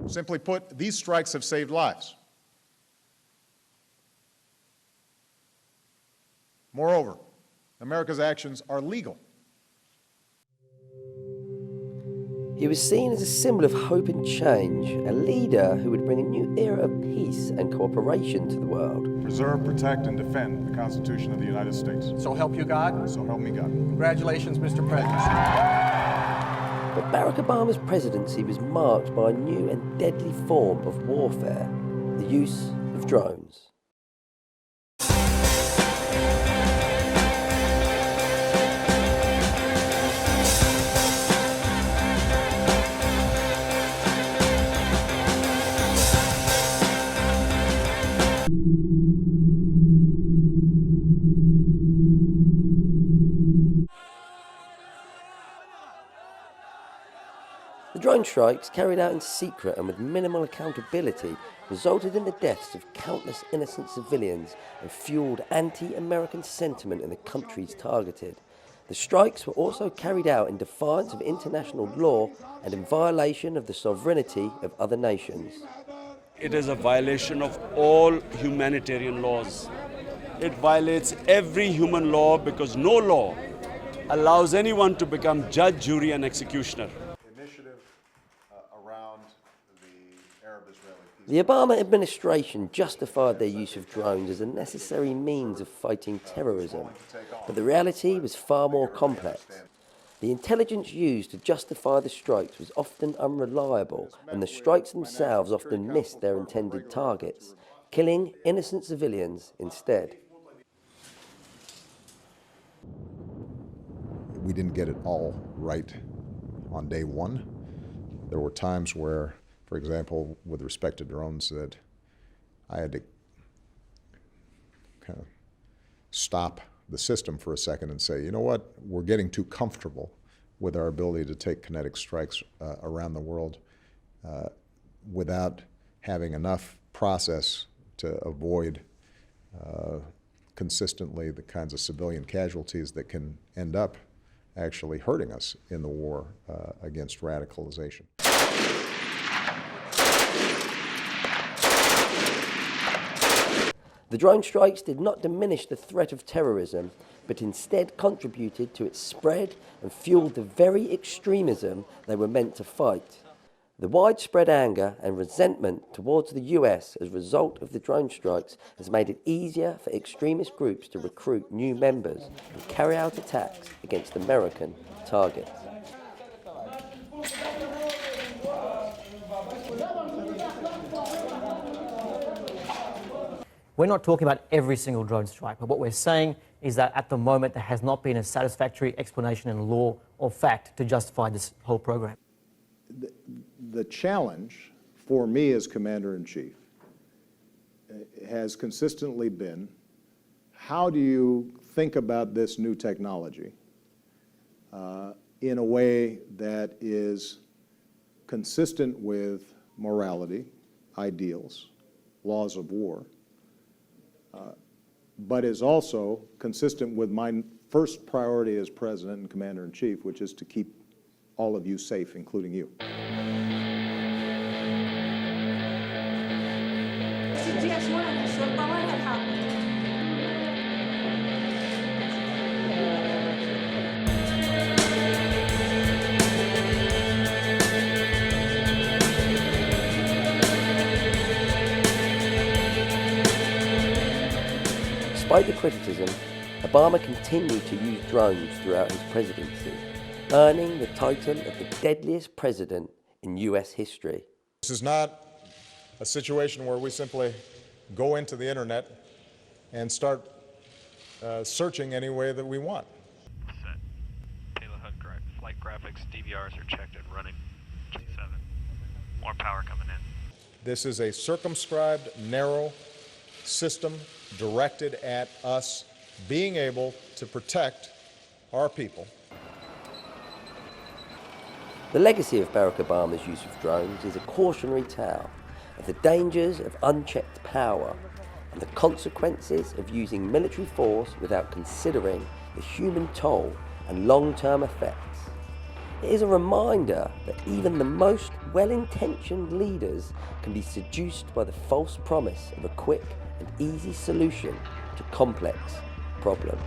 Simply put, these strikes have saved lives. Moreover, America's actions are legal. He was seen as a symbol of hope and change, a leader who would bring a new era of peace and cooperation to the world. Preserve, protect, and defend the Constitution of the United States. So help you God? So help me God. Congratulations, Mr. President. But Barack Obama's presidency was marked by a new and deadly form of warfare, the use of drones. The drone strikes, carried out in secret and with minimal accountability, resulted in the deaths of countless innocent civilians and fueled anti-American sentiment in the countries targeted. The strikes were also carried out in defiance of international law and in violation of the sovereignty of other nations. It is a violation of all humanitarian laws. It violates every human law because no law allows anyone to become judge, jury, and executioner. The Obama administration justified their use of drones as a necessary means of fighting terrorism, but the reality was far more complex. The intelligence used to justify the strikes was often unreliable, and the strikes themselves often missed their intended targets, killing innocent civilians instead. We didn't get it all right on day one. There were times where, for example, with respect to drones, that I had to kind of stop the system for a second and say, you know what, we're getting too comfortable with our ability to take kinetic strikes around the world without having enough process to avoid consistently the kinds of civilian casualties that can end up actually hurting us in the war against radicalization. The drone strikes did not diminish the threat of terrorism, but instead contributed to its spread and fueled the very extremism they were meant to fight. The widespread anger and resentment towards the US as a result of the drone strikes has made it easier for extremist groups to recruit new members and carry out attacks against American targets. We're not talking about every single drone strike, but what we're saying is that at the moment there has not been a satisfactory explanation in law or fact to justify this whole program. The challenge for me as Commander-in-Chief has consistently been, how do you think about this new technology in a way that is consistent with morality, ideals, laws of war, but is also consistent with my first priority as President and Commander-in-Chief, which is to keep all of you safe, including you. Despite the criticism, Obama continued to use drones throughout his presidency, earning the title of the deadliest president in US history. This is not a situation where we simply go into the internet and start searching any way that we want. Set. Payload HUD flight graphics, DVRs are checked and running. G7. More power coming in. This is a circumscribed, narrow system directed at us being able to protect our people. The legacy of Barack Obama's use of drones is a cautionary tale, of the dangers of unchecked power and the consequences of using military force without considering the human toll and long-term effects. It is a reminder that even the most well-intentioned leaders can be seduced by the false promise of a quick and easy solution to complex problems.